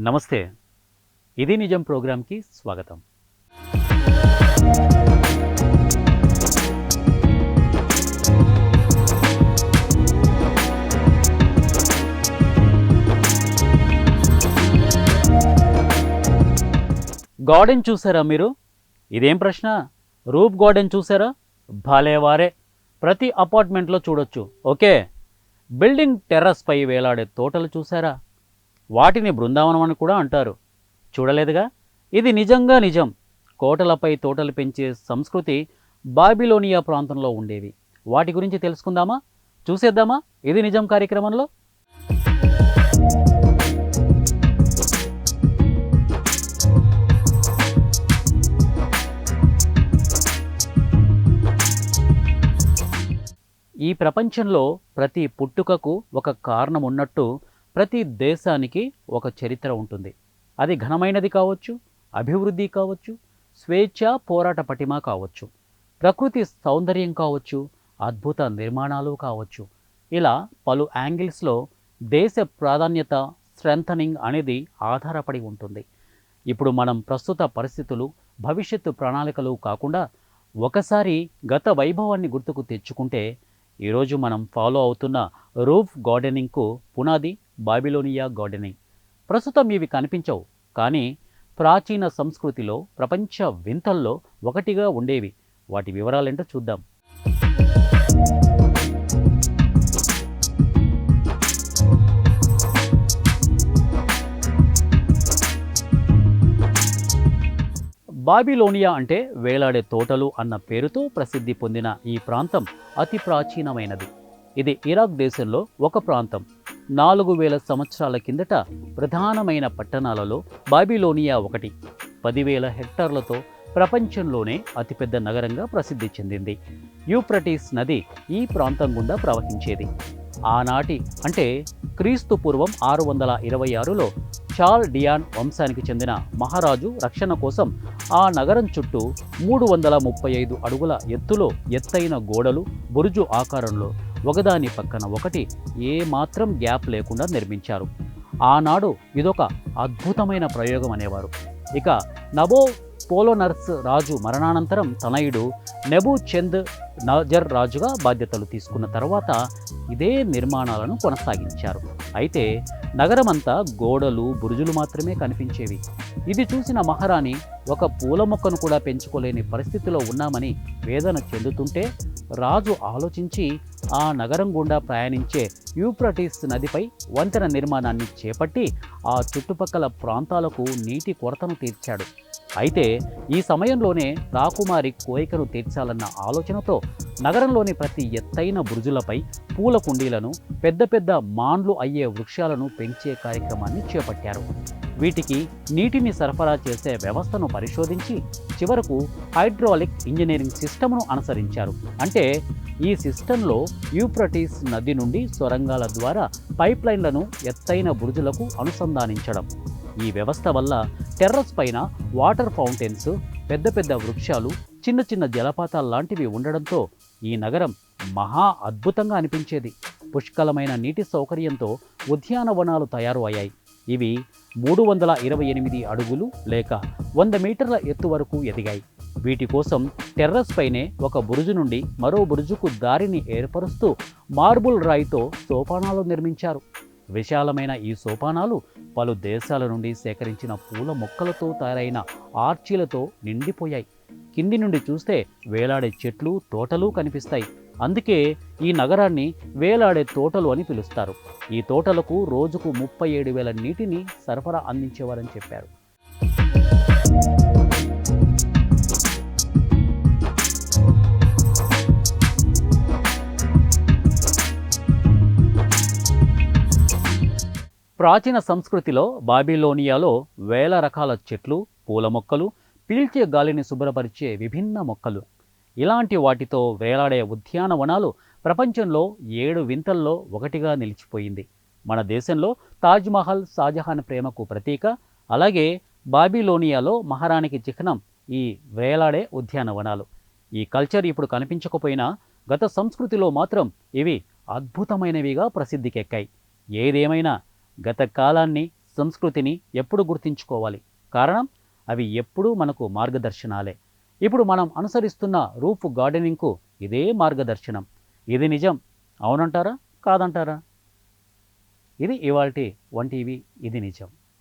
నమస్తే. ఇది నిజం ప్రోగ్రామ్‌కి స్వాగతం. గార్డెన్ చూసారా మీరు? ఇదేం ప్రశ్న? రూఫ్ గార్డెన్ చూసారా? భలేవారే! ప్రతి అపార్ట్మెంట్లో చూడొచ్చు. ఓకే. బిల్డింగ్ టెర్రస్ పై వేలాడే తోటలు చూసారా? వాటిని బృందావనం అని కూడా అంటారు. చూడలేదుగా? ఇది నిజంగా నిజం. కోటలపై తోటలు పెంచే సంస్కృతి బాబిలోనియా ప్రాంతంలో ఉండేవి. వాటి గురించి తెలుసుకుందామా? చూసేద్దామా ఇది నిజం కార్యక్రమంలో? ఈ ప్రపంచంలో ప్రతి పుట్టుకకు ఒక కారణం ఉన్నట్టు ప్రతి దేశానికి ఒక చరిత్ర ఉంటుంది. అది ఘనమైనది కావచ్చు, అభివృద్ధి కావచ్చు, స్వేచ్ఛ పోరాట పటిమ కావచ్చు, ప్రకృతి సౌందర్యం కావచ్చు, అద్భుత నిర్మాణాలు కావచ్చు. ఇలా పలు యాంగిల్స్లో దేశ ప్రాధాన్యత స్ట్రెంథనింగ్ అనేది ఆధారపడి ఉంటుంది. ఇప్పుడు మనం ప్రస్తుత పరిస్థితులు, భవిష్యత్తు ప్రణాళికలు కాకుండా ఒకసారి గత వైభవాన్ని గుర్తుకు తెచ్చుకుంటే ఈరోజు మనం ఫాలో అవుతున్న రూఫ్ గార్డెనింగ్కు పునాది బాబిలోనియా గార్డెనింగ్. ప్రస్తుతం ఇవి కనిపించవు, కానీ ప్రాచీన సంస్కృతిలో ప్రపంచ వింతల్లో ఒకటిగా ఉండేవి. వాటి వివరాలేంటో చూద్దాం. బాబిలోనియా అంటే వేలాడే తోటలు అన్న పేరుతో ప్రసిద్ధి పొందిన ఈ ప్రాంతం అతి ప్రాచీనమైనది. ఇది ఇరాక్ దేశంలో ఒక ప్రాంతం. 4000 సంవత్సరాల కిందట ప్రధానమైన పట్టణాలలో బాబిలోనియా ఒకటి. 10,000 హెక్టార్లతో ప్రపంచంలోనే అతిపెద్ద నగరంగా ప్రసిద్ధి చెందింది. యూఫ్రటీస్ నది ఈ ప్రాంతం గుండా ప్రవహించేది. ఆనాటి అంటే క్రీస్తు పూర్వం 626లో చాల్ డియాన్ వంశానికి చెందిన మహారాజు రక్షణ కోసం ఆ నగరం చుట్టూ 335 అడుగుల ఎత్తులో ఎత్తైన గోడలు బురుజు ఆకారంలో ఒకదాని పక్కన ఒకటి ఏమాత్రం గ్యాప్ లేకుండా నిర్మించారు. ఆనాడు ఇదొక అద్భుతమైన ప్రయోగం అనేవారు. ఇక నబో పోలోనర్స్ రాజు మరణానంతరం తనయుడు నెబుచెంద్ నజర్ రాజుగా బాధ్యతలు తీసుకున్న తర్వాత ఇదే నిర్మాణాలను కొనసాగించారు. అయితే నగరమంతా గోడలు బురుజులు మాత్రమే కనిపించేవి. ఇది చూసిన మహారాణి ఒక పూల మొక్కను కూడా పెంచుకోలేని పరిస్థితిలో ఉన్నామని వేదన చెందుతుంటే రాజు ఆలోచించి ఆ నగరం గుండా ప్రయాణించే యూఫ్రటీస్ నదిపై వంతెన నిర్మాణాన్ని చేపట్టి ఆ చుట్టుపక్కల ప్రాంతాలకు నీటి కొరతను తీర్చాడు. అయితే ఈ సమయంలోనే రాకుమారి కోరికను తీర్చాలన్న ఆలోచనతో నగరంలోని ప్రతి ఎత్తైన బురుజులపై పూల కుండీలను, పెద్ద పెద్ద మాన్లు అయ్యే వృక్షాలను పెంచే కార్యక్రమాన్ని చేపట్టారు. వీటికి నీటిని సరఫరా చేసే వ్యవస్థను పరిశోధించి చివరకు హైడ్రాలిక్ ఇంజనీరింగ్ సిస్టమ్ను అనుసరించారు. అంటే ఈ సిస్టంలో యూఫ్రటీస్ నది నుండి సొరంగాల ద్వారా పైప్లైన్లను ఎత్తైన బురుజులకు అనుసంధానించడం. ఈ వ్యవస్థ వల్ల టెర్రస్ పైన వాటర్ ఫౌంటైన్స్, పెద్ద పెద్ద వృక్షాలు, చిన్న చిన్న జలపాతాలు లాంటివి ఉండడంతో ఈ నగరం మహా అద్భుతంగా అనిపించేది. పుష్కలమైన నీటి సౌకర్యంతో ఉద్యానవనాలు తయారు అయ్యాయి. ఇవి 328 అడుగులు లేక 100 మీటర్ల ఎత్తు వరకు ఎదిగాయి. వీటి కోసం టెర్రస్ పైనే ఒక బురుజు నుండి మరో బురుజుకు దారిని ఏర్పరుస్తూ మార్బుల్ రాయితో సోపానాలు నిర్మించారు. విశాలమైన ఈ సోపానాలు పలు దేశాల నుండి సేకరించిన పూల మొక్కలతో తయారైన ఆర్చీలతో నిండిపోయాయి. కింది నుండి చూస్తే వేలాడే చెట్లు, తోటలు కనిపిస్తాయి. అందుకే ఈ నగరాన్ని వేలాడే తోటలు అని పిలుస్తారు. ఈ తోటలకు రోజుకు 37,000 నీటిని సరఫరా అందించేవారని చెప్పారు. ప్రాచీన సంస్కృతిలో బాబిలోనియాలో వేల రకాల చెట్లు, పూల మొక్కలు, పీల్చే గాలిని శుభ్రపరిచే విభిన్న మొక్కలు, ఇలాంటి వాటితో వేలాడే ఉద్యానవనాలు ప్రపంచంలో 7 వింతల్లో ఒకటిగా నిలిచిపోయింది. మన దేశంలో తాజ్మహల్ షాజహాన్ ప్రేమకు ప్రతీక. అలాగే బాబిలోనియాలో మహారాణికి చిహ్నం ఈ వేలాడే ఉద్యానవనాలు. ఈ కల్చర్ ఇప్పుడు కనిపించకపోయినా గత సంస్కృతిలో మాత్రం ఇవి అద్భుతమైనవిగా ప్రసిద్ధికెక్కాయి. ఏదేమైనా గత కాలాన్ని సంస్కృతిని ఎప్పుడు గుర్తుంచుకోవాలి. కారణం అవి ఎప్పుడూ మనకు మార్గదర్శనాలే. ఇప్పుడు మనం అనుసరిస్తున్న రూఫ్ గార్డెనింగ్కు ఇదే మార్గదర్శనం. ఇది నిజం. అవునంటారా? కాదంటారా? ఇది ఇవాల్టి 1 టీవీ ఇది నిజం.